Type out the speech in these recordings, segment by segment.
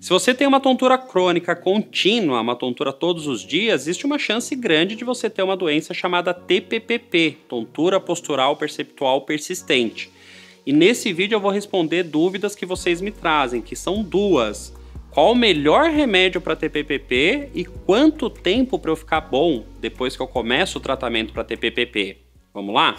Se você tem uma tontura crônica contínua, uma tontura todos os dias, existe uma chance grande de você ter uma doença chamada TPPP, tontura postural perceptual persistente. E nesse vídeo eu vou responder dúvidas que vocês me trazem, que são duas. Qual o melhor remédio para TPPP e quanto tempo para eu ficar bom depois que eu começo o tratamento para TPPP? Vamos lá?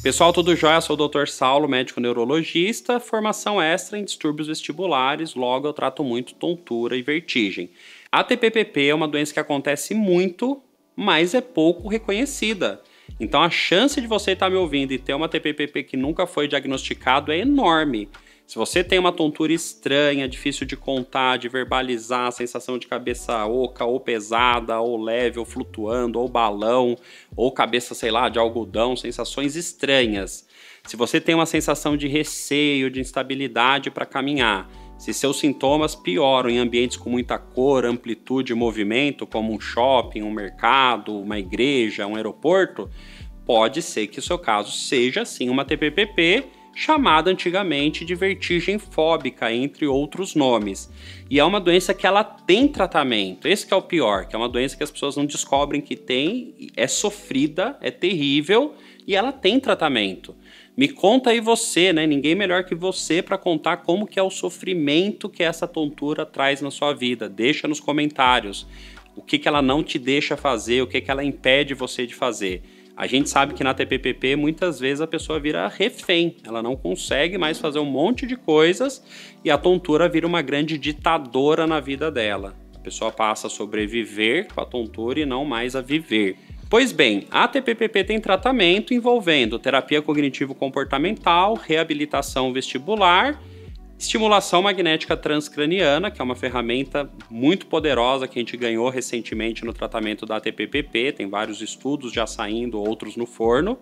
Pessoal, tudo jóia? Sou o Dr. Saulo, médico neurologista, formação extra em distúrbios vestibulares, logo eu trato muito tontura e vertigem. A TPPP é uma doença que acontece muito, mas é pouco reconhecida. Então a chance de você estar me ouvindo e ter uma TPPP que nunca foi diagnosticado é enorme. Se você tem uma tontura estranha, difícil de contar, de verbalizar, sensação de cabeça oca ou pesada, ou leve, ou flutuando, ou balão, ou cabeça, sei lá, de algodão, sensações estranhas. Se você tem uma sensação de receio, de instabilidade para caminhar, se seus sintomas pioram em ambientes com muita cor, amplitude e movimento, como um shopping, um mercado, uma igreja, um aeroporto, pode ser que o seu caso seja sim uma TPPP, chamada antigamente de vertigem fóbica, entre outros nomes. E é uma doença que ela tem tratamento, esse que é o pior, que é uma doença que as pessoas não descobrem que tem, é sofrida, é terrível e ela tem tratamento. Me conta aí você, né? Ninguém melhor que você para contar como que é o sofrimento que essa tontura traz na sua vida. Deixa nos comentários o que ela não te deixa fazer, o que ela impede você de fazer. A gente sabe que na TPPP muitas vezes a pessoa vira refém, ela não consegue mais fazer um monte de coisas e a tontura vira uma grande ditadora na vida dela. A pessoa passa a sobreviver com a tontura e não mais a viver. Pois bem, a TPPP tem tratamento envolvendo terapia cognitivo-comportamental, reabilitação vestibular, estimulação magnética transcraniana, que é uma ferramenta muito poderosa que a gente ganhou recentemente no tratamento da TPPP, tem vários estudos já saindo, outros no forno,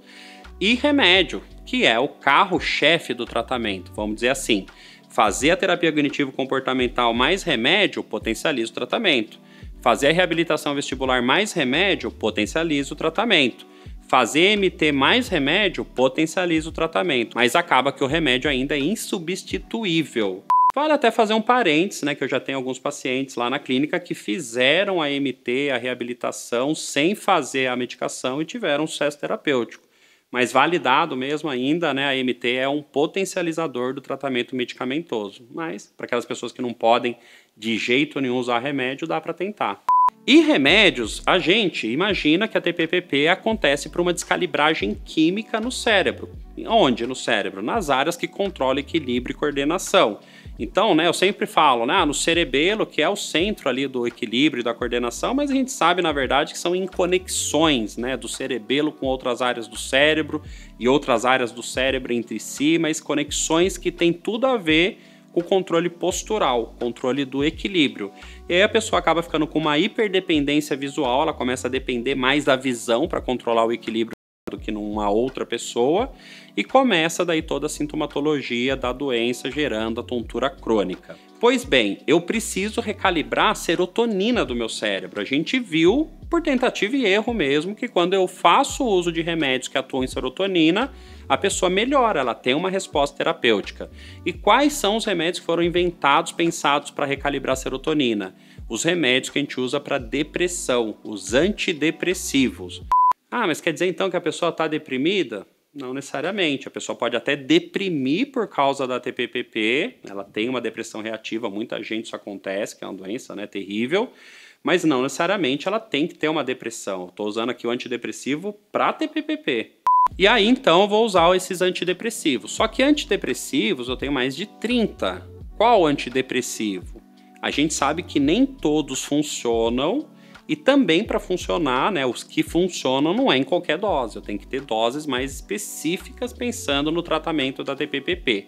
e remédio, que é o carro-chefe do tratamento, vamos dizer assim. Fazer a terapia cognitivo-comportamental mais remédio potencializa o tratamento. Fazer a reabilitação vestibular mais remédio potencializa o tratamento. Fazer MT mais remédio potencializa o tratamento, mas acaba que o remédio ainda é insubstituível. Vale até fazer um parênteses, né, que eu já tenho alguns pacientes lá na clínica que fizeram a MT, a reabilitação, sem fazer a medicação e tiveram sucesso terapêutico. Mas validado mesmo ainda, né, a MT é um potencializador do tratamento medicamentoso. Mas para aquelas pessoas que não podem de jeito nenhum usar remédio, dá para tentar. E remédios, a gente imagina que a TPPP acontece por uma descalibragem química no cérebro. Onde no cérebro? Nas áreas que controlam equilíbrio e coordenação. Então, né, eu sempre falo, né, no cerebelo, que é o centro ali do equilíbrio e da coordenação, mas a gente sabe, na verdade, que são inconexões, né, do cerebelo com outras áreas do cérebro e outras áreas do cérebro entre si, mas conexões que têm tudo a ver com o controle postural, controle do equilíbrio. E aí a pessoa acaba ficando com uma hiperdependência visual, ela começa a depender mais da visão para controlar o equilíbrio do que numa outra pessoa, e começa daí toda a sintomatologia da doença gerando a tontura crônica. Pois bem, eu preciso recalibrar a serotonina do meu cérebro. A gente viu, por tentativa e erro mesmo, que quando eu faço uso de remédios que atuam em serotonina, a pessoa melhora, ela tem uma resposta terapêutica. E quais são os remédios que foram inventados, pensados para recalibrar a serotonina? Os remédios que a gente usa para depressão, os antidepressivos. Ah, mas quer dizer então que a pessoa está deprimida? Não necessariamente, a pessoa pode até deprimir por causa da TPPP, ela tem uma depressão reativa, muita gente isso acontece, que é uma doença, né, terrível, mas não necessariamente ela tem que ter uma depressão. Estou usando aqui o antidepressivo para TPPP. E aí então eu vou usar esses antidepressivos, só que antidepressivos eu tenho mais de 30. Qual antidepressivo? A gente sabe que nem todos funcionam. E também para funcionar, né, os que funcionam não é em qualquer dose, eu tenho que ter doses mais específicas pensando no tratamento da TPPP.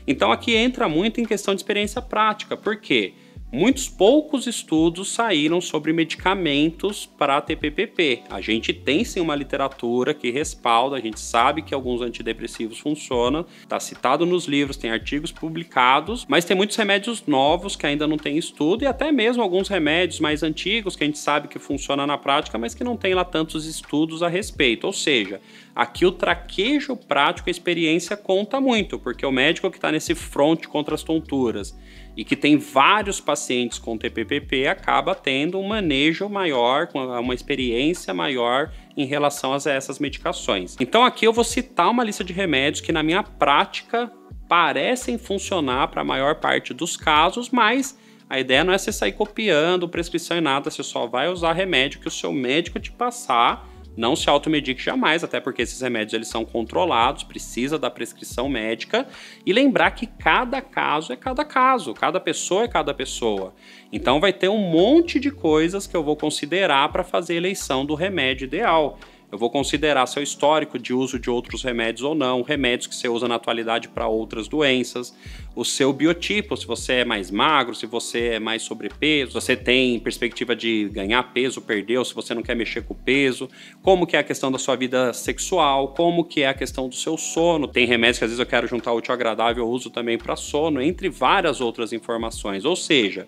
Então aqui entra muito em questão de experiência prática, porque muitos poucos estudos saíram sobre medicamentos para TPPP. A gente tem sim uma literatura que respalda, a gente sabe que alguns antidepressivos funcionam, está citado nos livros, tem artigos publicados, mas tem muitos remédios novos que ainda não tem estudo e até mesmo alguns remédios mais antigos que a gente sabe que funciona na prática, mas que não tem lá tantos estudos a respeito. Ou seja, aqui o traquejo prático, a experiência conta muito, porque o médico que está nesse front contra as tonturas e que tem vários pacientes com TPPP acaba tendo um manejo maior, uma experiência maior em relação a essas medicações. Então aqui eu vou citar uma lista de remédios que na minha prática parecem funcionar para a maior parte dos casos, mas a ideia não é você sair copiando prescrição e nada, você só vai usar remédio que o seu médico te passar. Não se automedique jamais, até porque esses remédios eles são controlados, precisa da prescrição médica. E lembrar que cada caso é cada caso, cada pessoa é cada pessoa. Então vai ter um monte de coisas que eu vou considerar para fazer a eleição do remédio ideal. Eu vou considerar seu histórico de uso de outros remédios ou não, remédios que você usa na atualidade para outras doenças, o seu biotipo, se você é mais magro, se você é mais sobrepeso, se você tem perspectiva de ganhar peso, perder, ou se você não quer mexer com o peso, como que é a questão da sua vida sexual, como que é a questão do seu sono. Tem remédios que às vezes eu quero juntar útil ao agradável, eu uso também para sono, entre várias outras informações. Ou seja,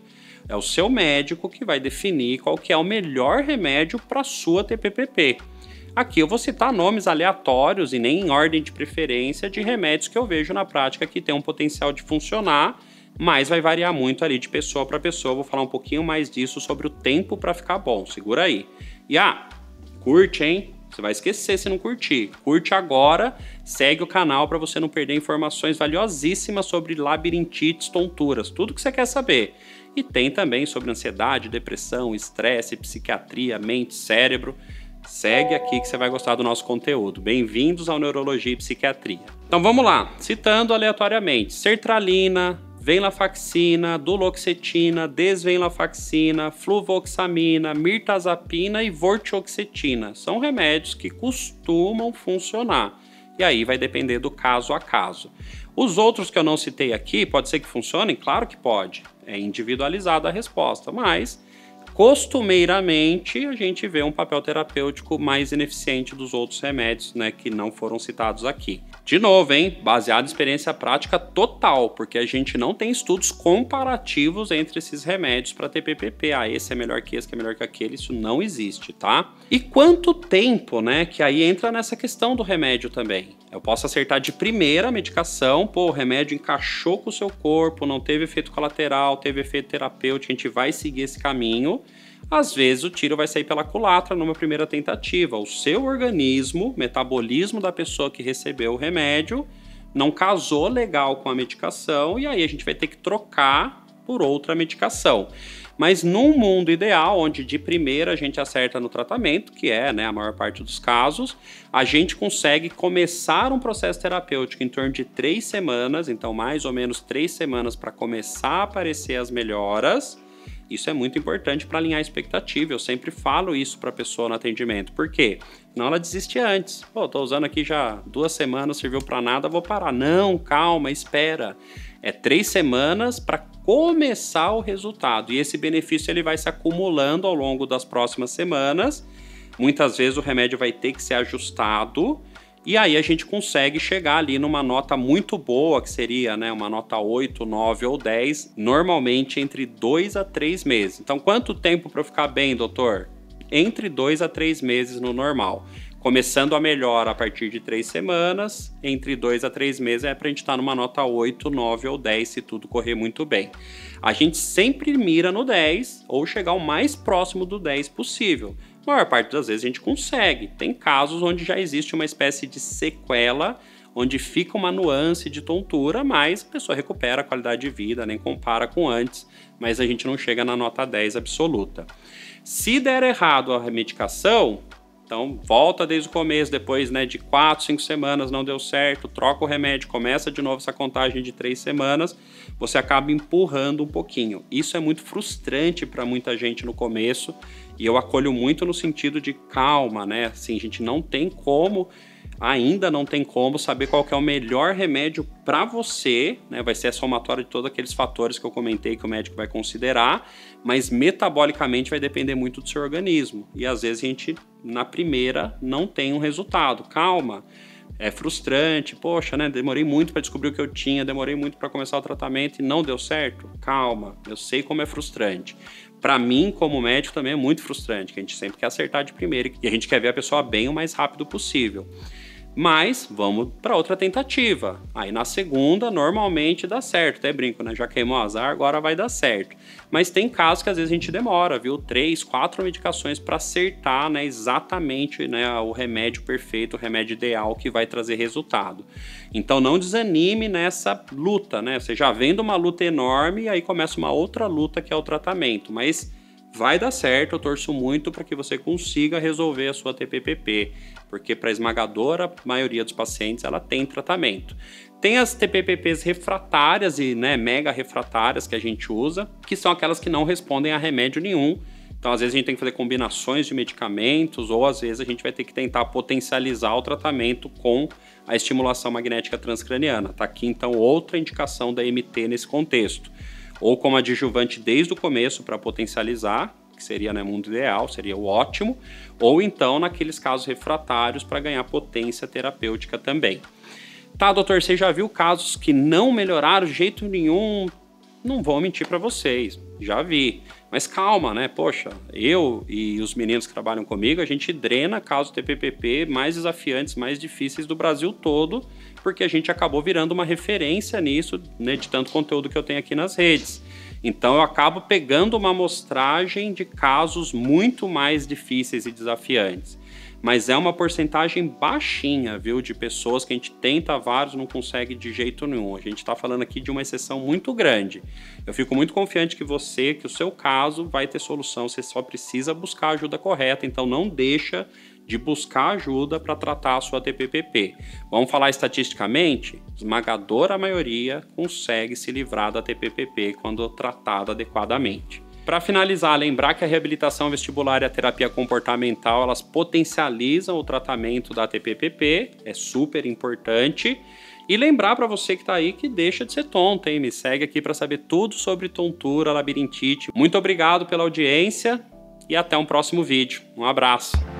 é o seu médico que vai definir qual que é o melhor remédio para a sua TPPP. Aqui eu vou citar nomes aleatórios e nem em ordem de preferência de remédios que eu vejo na prática que tem um potencial de funcionar, mas vai variar muito ali de pessoa para pessoa. Eu vou falar um pouquinho mais disso sobre o tempo para ficar bom. Segura aí. E curte, hein? Você vai esquecer se não curtir. Curte agora, segue o canal para você não perder informações valiosíssimas sobre labirintite, tonturas, tudo que você quer saber. E tem também sobre ansiedade, depressão, estresse, psiquiatria, mente, cérebro. Segue aqui que você vai gostar do nosso conteúdo. Bem-vindos ao Neurologia e Psiquiatria. Então vamos lá, citando aleatoriamente: sertralina, venlafaxina, duloxetina, desvenlafaxina, fluvoxamina, mirtazapina e vortioxetina. São remédios que costumam funcionar. E aí vai depender do caso a caso. Os outros que eu não citei aqui, pode ser que funcionem? Claro que pode. É individualizada a resposta, mas costumeiramente, a gente vê um papel terapêutico mais ineficiente dos outros remédios, né, que não foram citados aqui. De novo, hein, baseado em experiência prática total, porque a gente não tem estudos comparativos entre esses remédios para TPPP. Esse é melhor que esse, que é melhor que aquele, isso não existe, tá? E quanto tempo, né, que aí entra nessa questão do remédio também. Eu posso acertar de primeira a medicação, o remédio encaixou com o seu corpo, não teve efeito colateral, teve efeito terapêutico, a gente vai seguir esse caminho. Às vezes o tiro vai sair pela culatra numa primeira tentativa. O seu organismo, metabolismo da pessoa que recebeu o remédio, não casou legal com a medicação e aí a gente vai ter que trocar por outra medicação. Mas num mundo ideal, onde de primeira a gente acerta no tratamento, que é, né, a maior parte dos casos, a gente consegue começar um processo terapêutico em torno de 3 semanas, então mais ou menos 3 semanas para começar a aparecer as melhoras. Isso é muito importante para alinhar a expectativa. Eu sempre falo isso para a pessoa no atendimento. Por quê? Não, ela desiste antes. Tô usando aqui já 2 semanas, serviu para nada, vou parar. Não, calma, espera. É 3 semanas para começar o resultado. E esse benefício ele vai se acumulando ao longo das próximas semanas. Muitas vezes o remédio vai ter que ser ajustado. E aí a gente consegue chegar ali numa nota muito boa, que seria, né, uma nota 8, 9 ou 10, normalmente entre 2 a 3 meses. Então, quanto tempo para eu ficar bem, doutor? Entre 2 a 3 meses no normal. Começando a melhora a partir de 3 semanas, entre 2 a 3 meses é para a gente estar numa nota 8, 9 ou 10, se tudo correr muito bem. A gente sempre mira no 10 ou chegar o mais próximo do 10 possível. A maior parte das vezes a gente consegue. Tem casos onde já existe uma espécie de sequela, onde fica uma nuance de tontura, mas a pessoa recupera a qualidade de vida, nem compara com antes, mas a gente não chega na nota 10 absoluta. Se der errado a medicação, então volta desde o começo, depois, né, de 4, 5 semanas não deu certo, troca o remédio, começa de novo essa contagem de 3 semanas, você acaba empurrando um pouquinho. Isso é muito frustrante para muita gente no começo, e eu acolho muito no sentido de calma, né? Assim, a gente não tem como ainda não tem como saber qual que é o melhor remédio para você, né? Vai ser a somatória de todos aqueles fatores que eu comentei que o médico vai considerar, mas metabolicamente vai depender muito do seu organismo. E às vezes a gente, na primeira, não tem um resultado. Calma, é frustrante, poxa, né? Demorei muito para descobrir o que eu tinha, demorei muito para começar o tratamento e não deu certo. Calma, eu sei como é frustrante. Para mim, como médico, também é muito frustrante, que a gente sempre quer acertar de primeira e a gente quer ver a pessoa bem o mais rápido possível. Mas vamos para outra tentativa. Aí na segunda, normalmente dá certo. Até brinco, né? Já queimou o azar, agora vai dar certo. Mas tem casos que às vezes a gente demora, viu? 3, 4 medicações para acertar, né, exatamente, né, o remédio perfeito, o remédio ideal que vai trazer resultado. Então não desanime nessa luta, né? Você já vem de uma luta enorme e aí começa uma outra luta que é o tratamento. Mas vai dar certo, eu torço muito para que você consiga resolver a sua TPPP, porque para a esmagadora maioria dos pacientes ela tem tratamento. Tem as TPPPs refratárias e, né, mega refratárias que a gente usa, que são aquelas que não respondem a remédio nenhum. Então, às vezes a gente tem que fazer combinações de medicamentos ou às vezes a gente vai ter que tentar potencializar o tratamento com a estimulação magnética transcraniana. Tá aqui então outra indicação da MT nesse contexto. Ou como adjuvante desde o começo para potencializar, que seria, né, mundo ideal, seria o ótimo, ou então naqueles casos refratários para ganhar potência terapêutica também. Tá, doutor, você já viu casos que não melhoraram de jeito nenhum? Não vou mentir para vocês, já vi. Mas calma, né? Poxa, eu e os meninos que trabalham comigo, a gente drena casos TPPP mais desafiantes, mais difíceis do Brasil todo, porque a gente acabou virando uma referência nisso, né, de tanto conteúdo que eu tenho aqui nas redes. Então eu acabo pegando uma amostragem de casos muito mais difíceis e desafiantes. Mas é uma porcentagem baixinha, viu, de pessoas que a gente tenta vários e não consegue de jeito nenhum. A gente está falando aqui de uma exceção muito grande. Eu fico muito confiante que o seu caso vai ter solução, você só precisa buscar a ajuda correta, então não deixa de buscar ajuda para tratar a sua TPPP. Vamos falar estatisticamente? Esmagadora maioria consegue se livrar da TPPP quando tratada adequadamente. Para finalizar, lembrar que a reabilitação vestibular e a terapia comportamental, elas potencializam o tratamento da TPPP, é super importante. E lembrar para você que está aí que deixa de ser tonto, hein? Me segue aqui para saber tudo sobre tontura, labirintite. Muito obrigado pela audiência e até um próximo vídeo. Um abraço!